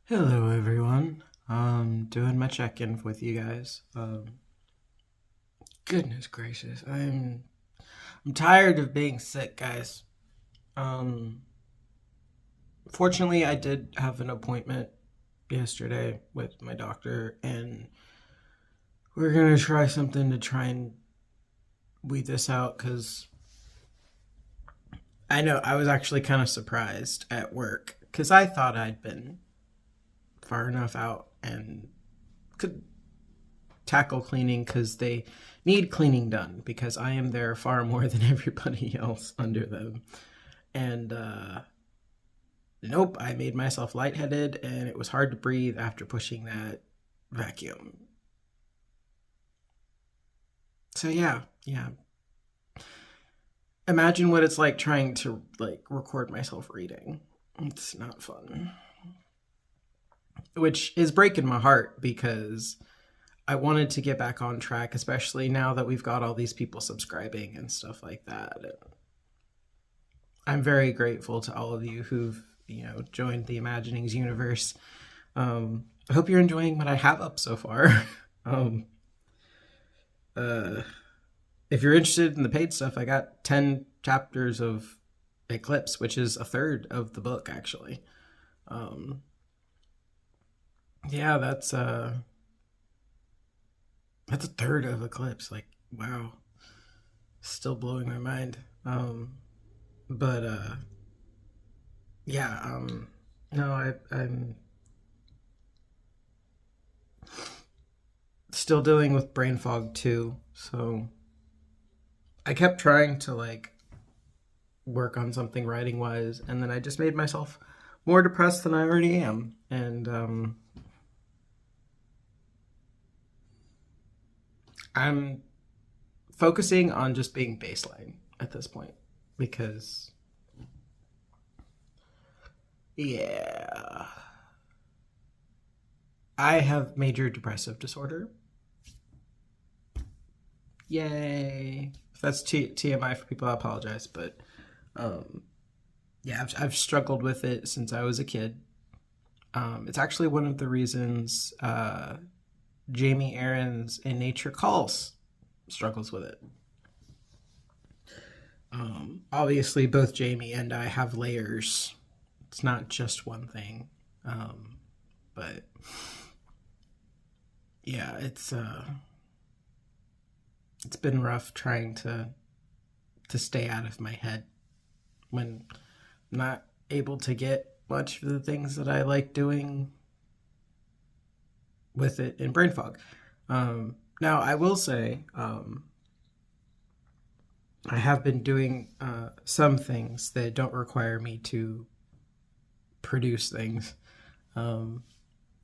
Hello, everyone. Doing my check-in with you guys. Goodness gracious, I'm tired of being sick, guys. Um, Fortunately, I did have an appointment yesterday with my doctor, and we're gonna try something to try and weed this out. Cause I know I was actually kind of surprised at work, cause I thought I'd been far enough out and could tackle cleaning because they need cleaning done because I am there far more than everybody else under them. And nope, I made myself lightheaded and it was hard to breathe after pushing that vacuum. So yeah. Imagine what it's like trying to like record myself reading. It's not fun. Which is breaking my heart because I wanted to get back on track, especially now that we've got all these people subscribing and stuff like that. I'm very grateful to all of you who've, joined the Imaginings universe. I hope you're enjoying what I have up so far. um, uh, if you're interested in the paid stuff, I got 10 chapters of Eclipse, which is a third of the book, actually. Um, yeah, that's a third of Eclipse. Like, wow, still blowing my mind. But yeah, no, I'm still dealing with brain fog too. So I kept trying to like work on something writing wise, and then I just made myself more depressed than I already am. And I'm focusing on just being baseline at this point because, yeah, I have major depressive disorder. Yay. If that's TMI for people, I apologize. But um, yeah, I've struggled with it since I was a kid. It's actually one of the reasons Jamie Aaron's In Nature Calls struggles with it. Obviously, both Jamie and I have layers. It's not just one thing. But yeah, it's been rough trying to stay out of my head when I'm not able to get much of the things that I like doing with it in brain fog. Now, I will say, I have been doing some things that don't require me to produce things. Um,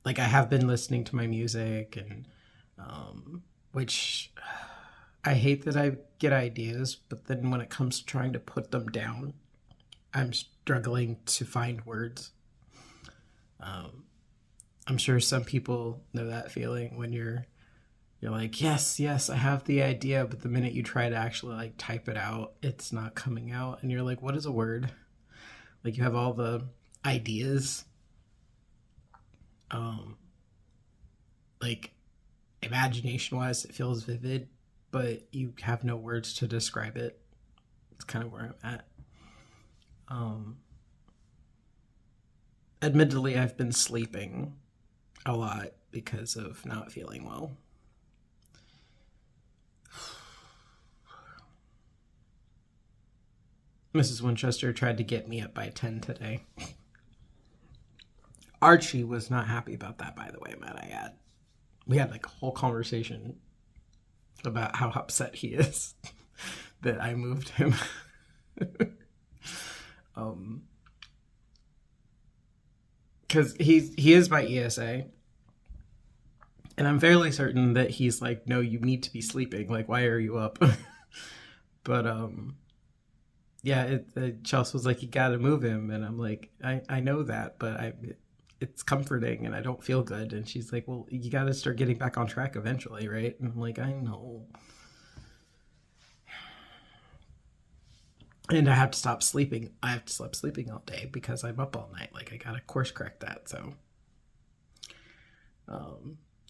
like I have been listening to my music, and which I hate that I get ideas, but then when it comes to trying to put them down, I'm struggling to find words. Um, I'm sure some people know that feeling when you're like, yes, I have the idea, but the minute you try to actually like type it out, it's not coming out, and you're like, what is a word? Like you have all the ideas, um, like imagination wise, it feels vivid, but you have no words to describe it. It's kind of where I'm at. Um, Admittedly, I've been sleeping a lot because of not feeling well. Mrs. Winchester tried to get me up by 10 today. Archie was not happy about that, by the way, might I add. We had like a whole conversation about how upset he is that I moved him. um, because he is my ESA, and I'm fairly certain that he's like, no, you need to be sleeping. Like, why are you up? But yeah, Chelsea was like, you got to move him, and I'm like, I know that, but it's comforting, and I don't feel good. And she's like, well, you got to start getting back on track eventually, right? And I'm like, I know. And I have to stop sleeping. I have to stop sleeping all day because I'm up all night. Like I gotta course correct that. So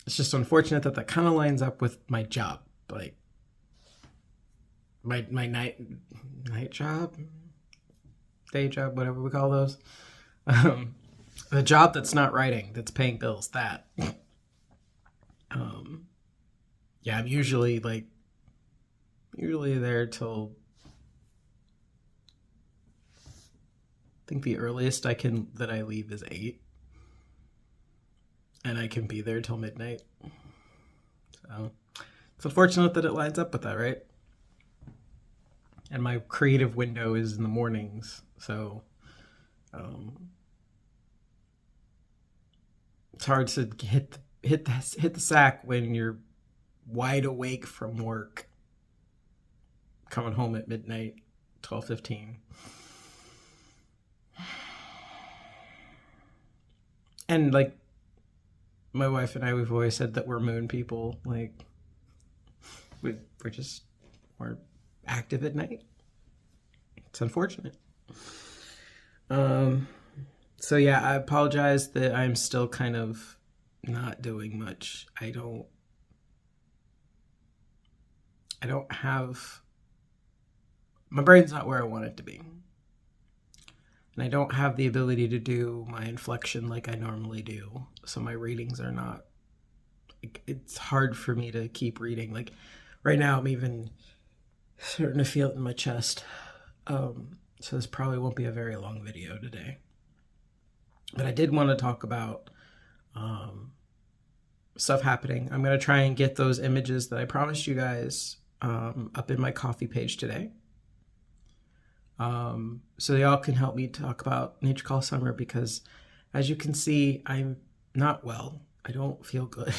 It's just unfortunate that that kind of lines up with my job, like my night job, day job, whatever we call those. Um, the job that's not writing, that's paying bills. That, yeah, I'm usually there till, I think the earliest I leave is 8, and I can be there till midnight. So it's unfortunate that it lines up with that, right? And my creative window is in the mornings, so it's hard to hit the sack when you're wide awake from work, coming home at midnight, 12:15. And like my wife and I, we've always said that we're moon people. Like we're active at night. It's unfortunate. So yeah, I apologize that I'm still kind of not doing much. I don't have, my brain's not where I want it to be. And I don't have the ability to do my inflection like I normally do. So my readings are not, it's hard for me to keep reading. Like right now I'm even starting to feel it in my chest. So this probably won't be a very long video today. But I did want to talk about stuff happening. I'm going to try and get those images that I promised you guys up in my coffee page today. So y'all can help me talk about Nature Call Summer, because as you can see, I'm not well. I don't feel good.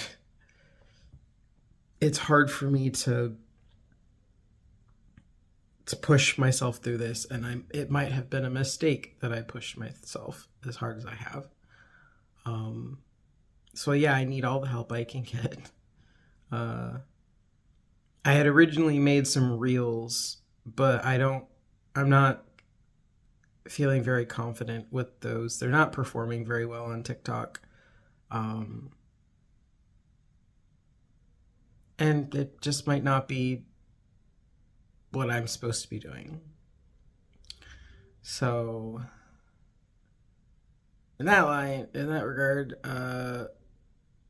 It's hard for me to push myself through this, and it might have been a mistake that I pushed myself as hard as I have. So yeah, I need all the help I can get. I had originally made some reels, but I'm not feeling very confident with those. They're not performing very well on TikTok. And it just might not be what I'm supposed to be doing. So in that regard,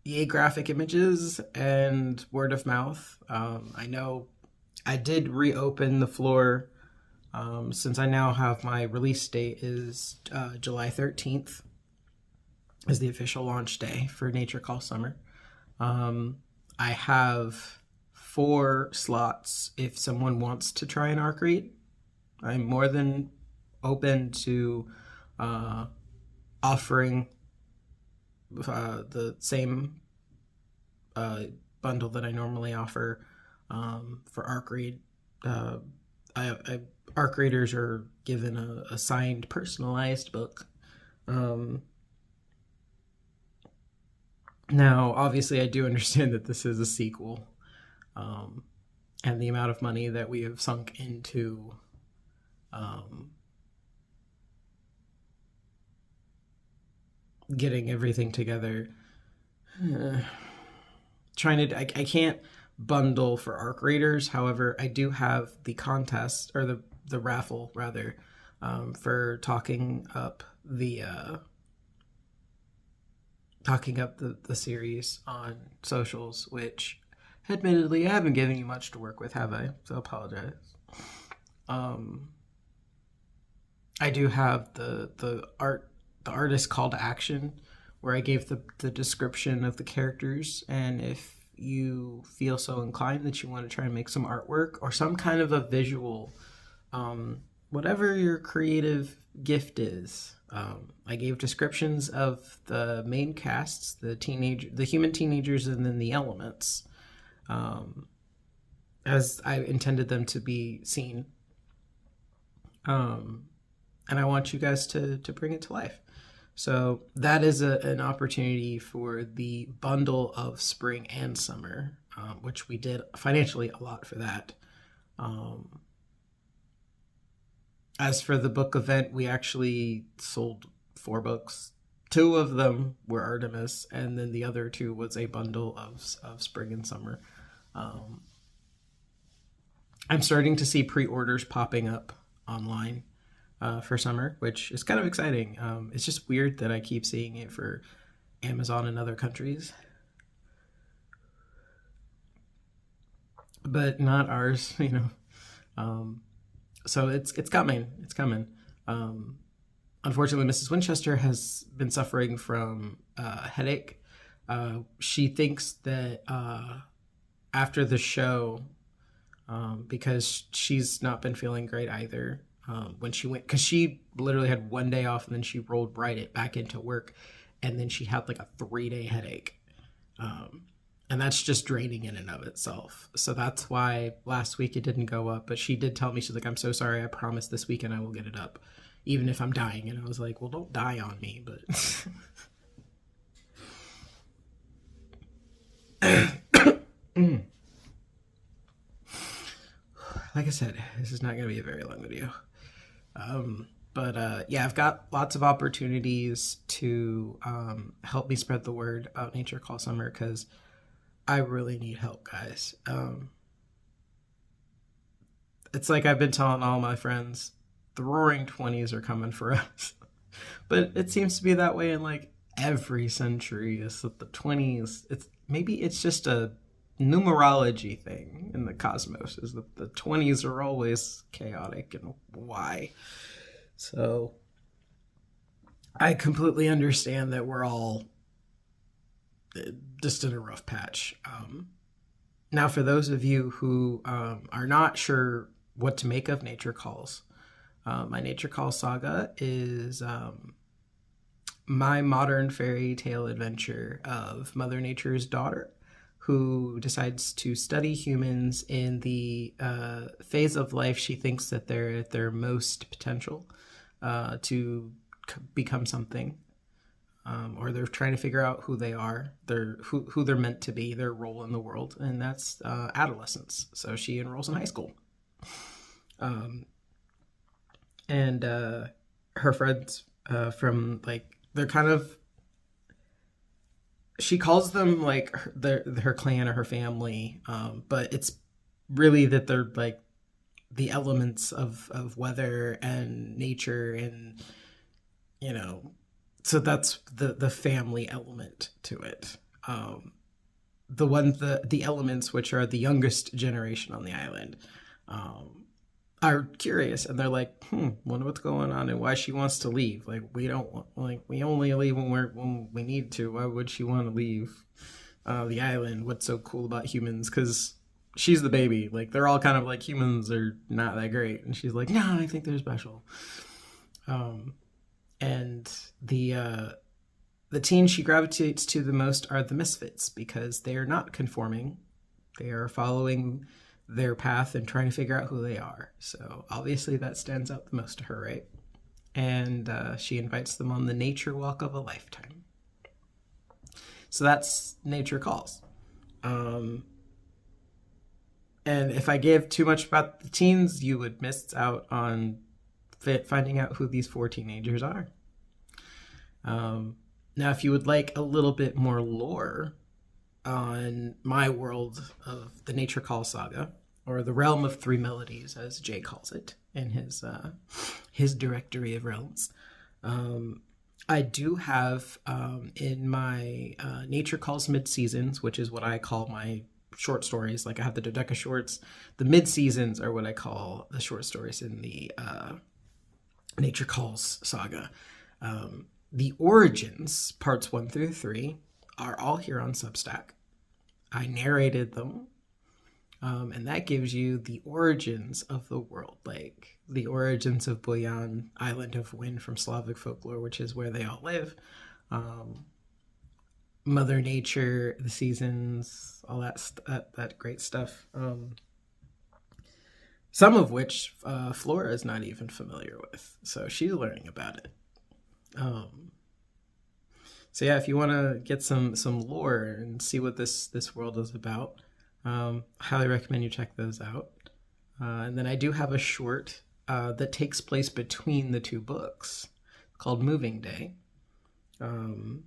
yay graphic images and word of mouth. I know I did reopen the floor, since I now have my release date is July 13th is the official launch day for Nature Call Summer. I have 4 slots if someone wants to try an arc read. I'm more than open to offering the same bundle that I normally offer for arc read. Arc readers are given a signed, personalized book. Now, obviously, I do understand that this is a sequel, and the amount of money that we have sunk into getting everything together. I can't bundle for arc readers. However, I do have the contest, or the raffle rather, for talking up the series on socials, which admittedly I haven't given you much to work with, have I? So I apologize. I do have the artist call to action, where I gave the description of the characters, and if you feel so inclined that you want to try and make some artwork or some kind of a visual, whatever your creative gift is. I gave descriptions of the main casts, the human teenagers, and then the elements, as I intended them to be seen. And I want you guys to bring it to life. So that is an opportunity for the bundle of spring and summer, which we did financially a lot for that. As for the book event, we actually sold 4 books Two of them were Artemis, and then the other two was a bundle of spring and summer. Um, I'm starting to see pre-orders popping up online for summer, which is kind of exciting. It's just weird that I keep seeing it for Amazon and other countries, but not ours. Um, so it's coming. It's coming. Um, Unfortunately, Mrs. Winchester has been suffering from a headache. She thinks that after the show, because she's not been feeling great either. When she went, because she literally had one day off and then she rolled right back into work, and then she had like a 3-day headache. And that's just draining in and of itself. So that's why last week it didn't go up. But she did tell me, she's like, I'm so sorry. I promise this weekend I will get it up, even if I'm dying. And I was like, well, don't die on me. But like I said, this is not going to be a very long video. But yeah, I've got lots of opportunities to help me spread the word about Nature Call Summer, because I really need help, guys. It's like I've been telling all my friends, the roaring 20s are coming for us. But it seems to be that way in like every century. Is that the 20s, it's just a numerology thing in the cosmos, is that the 20s are always chaotic, and why. So I completely understand that we're all just in a rough patch. Now, for those of you who are not sure what to make of Nature Calls, my Nature Call saga is my modern fairy tale adventure of Mother Nature's daughter, who decides to study humans in the phase of life she thinks that they're at their most potential to become something. Or they're trying to figure out who they are, who they're meant to be, their role in the world, and that's adolescence. So she enrolls in high school. And her friends from, like, they're kind of, she calls them like her clan or her family, but it's really that they're like the elements of weather and nature, and so that's the family element to it. The elements, which are the youngest generation on the island, are curious, and they're like, wonder what's going on and why she wants to leave. Like, we don't want, like, we only leave when we need to. Why would she want to leave the island? What's so cool about humans? Because she's the baby. Like, they're all kind of like, humans are not that great, and she's like, no, I think they're special. And the teens she gravitates to the most are the misfits, because they are not conforming. They are following their path and trying to figure out who they are. So obviously that stands out the most to her, right? And she invites them on the nature walk of a lifetime. So that's Nature Calls. And if I gave too much about the teens, you would miss out on finding out who these 4 teenagers are. Now, if you would like a little bit more lore on my world of the Nature Call saga, or the realm of 3 melodies, as Jay calls it in his directory of realms, I do have in my Nature Calls mid-seasons, which is what I call my short stories. Like, I have the Dodeca shorts. The mid-seasons are what I call the short stories in the Nature Calls saga. The origins, parts 1 through 3, are all here on Substack. I narrated them, and that gives you the origins of the world, like the origins of Boyan, Island of Wind from Slavic folklore, which is where they all live. Mother Nature, the seasons, all that great stuff. Some of which Flora is not even familiar with, so she's learning about it. So yeah, if you want to get some lore and see what this world is about, highly recommend you check those out. And then I do have a short that takes place between the 2 books called Moving Day. Um,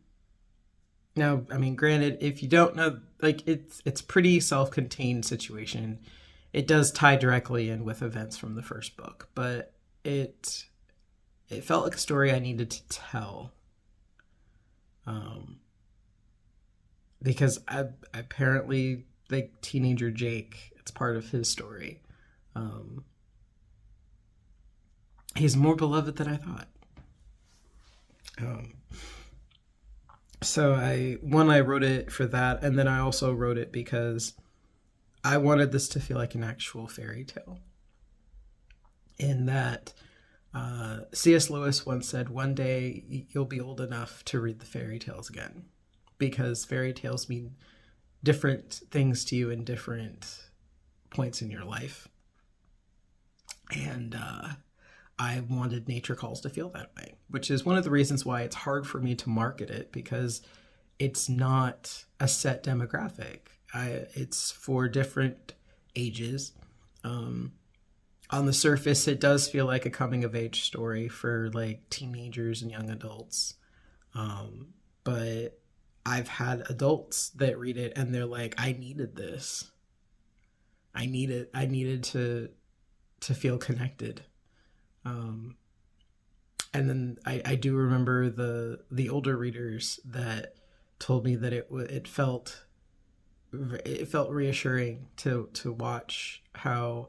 Now, I mean, granted, if you don't know, like it's pretty self-contained situation. It does tie directly in with events from the first book, but it it felt like a story I needed to tell, um, because apparently, like teenager Jake, it's part of his story. Um, he's more beloved than I thought. Um, I wrote it for that, and then I also wrote it because I wanted this to feel like an actual fairy tale. In that, C.S. Lewis once said, "One day you'll be old enough to read the fairy tales again, because fairy tales mean different things to you in different points in your life." And I wanted Nature Calls to feel that way, which is one of the reasons why it's hard for me to market it, because it's not a set demographic. It's for different ages. Um, on the surface, it does feel like a coming of age story for like teenagers and young adults. But I've had adults that read it and they're like, I needed this. I needed to feel connected. Um, and then I do remember the older readers that told me that it felt reassuring to watch how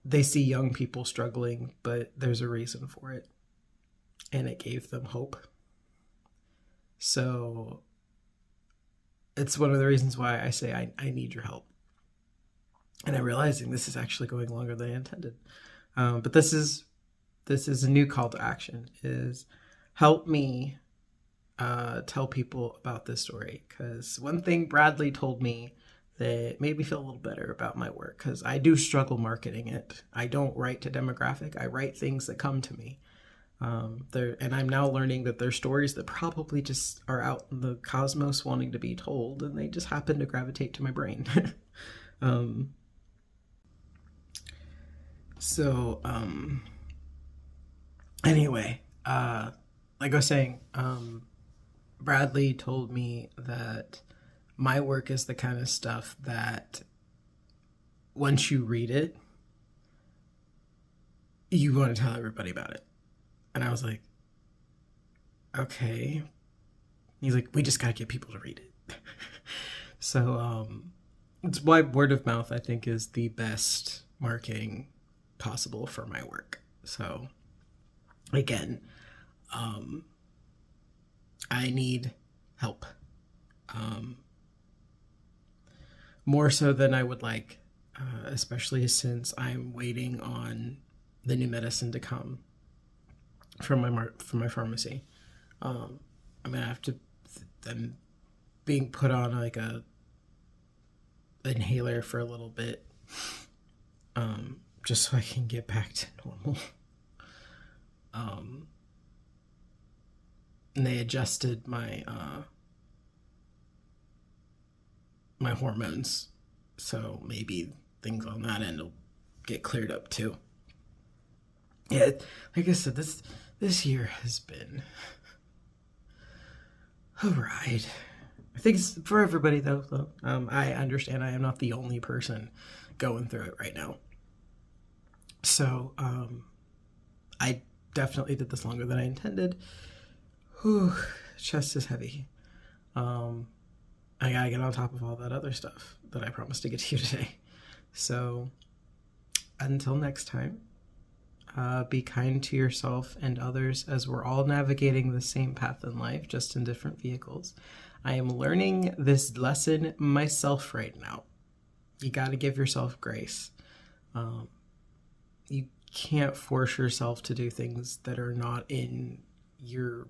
they see young people struggling, but there's a reason for it, and it gave them hope. So it's one of the reasons why I say I need your help. And I'm realizing this is actually going longer than I intended. But this is a new call to action: is help me tell people about this story. Because one thing Bradley told me that made me feel a little better about my work, because I do struggle marketing it. I don't write to demographic. I write things that come to me. And I'm now learning that there's stories that probably just are out in the cosmos wanting to be told, and they just happen to gravitate to my brain. um, so, anyway, like I was saying, Bradley told me that my work is the kind of stuff that once you read it, you want to tell everybody about it. And I was like, okay. He's like, we just got to get people to read it. So it's why word of mouth, I think, is the best marketing possible for my work. So again, I need help. Um, More so than I would like, especially since I'm waiting on the new medicine to come from my pharmacy. I'm gonna have to. I'm being put on like a inhaler for a little bit, just so I can get back to normal. Um, and they adjusted my hormones, so maybe things on that end will get cleared up too. Yeah, like I said, this year has been a ride. I think it's for everybody though. I understand I am not the only person going through it right now. So I definitely did this longer than I intended. Whew, chest is heavy. Um, I gotta get on top of all that other stuff that I promised to get to you today. So until next time, be kind to yourself and others, as we're all navigating the same path in life, just in different vehicles. I am learning this lesson myself right now. You got to give yourself grace. You can't force yourself to do things that are not in your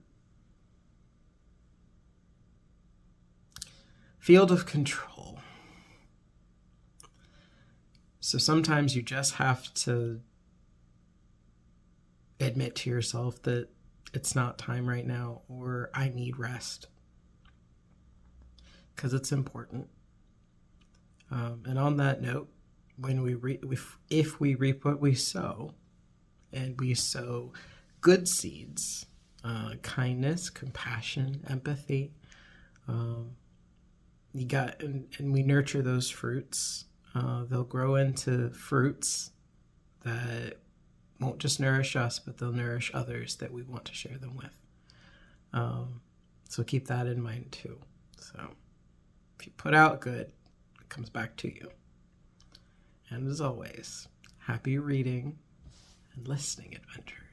field of control. So sometimes you just have to admit to yourself that it's not time right now, or I need rest, because it's important. And on that note, when if we reap what we sow, and we sow good seeds, kindness, compassion, empathy. And we nurture those fruits. They'll grow into fruits that won't just nourish us, but they'll nourish others that we want to share them with. So keep that in mind too. So if you put out good, it comes back to you. And as always, happy reading and listening adventures.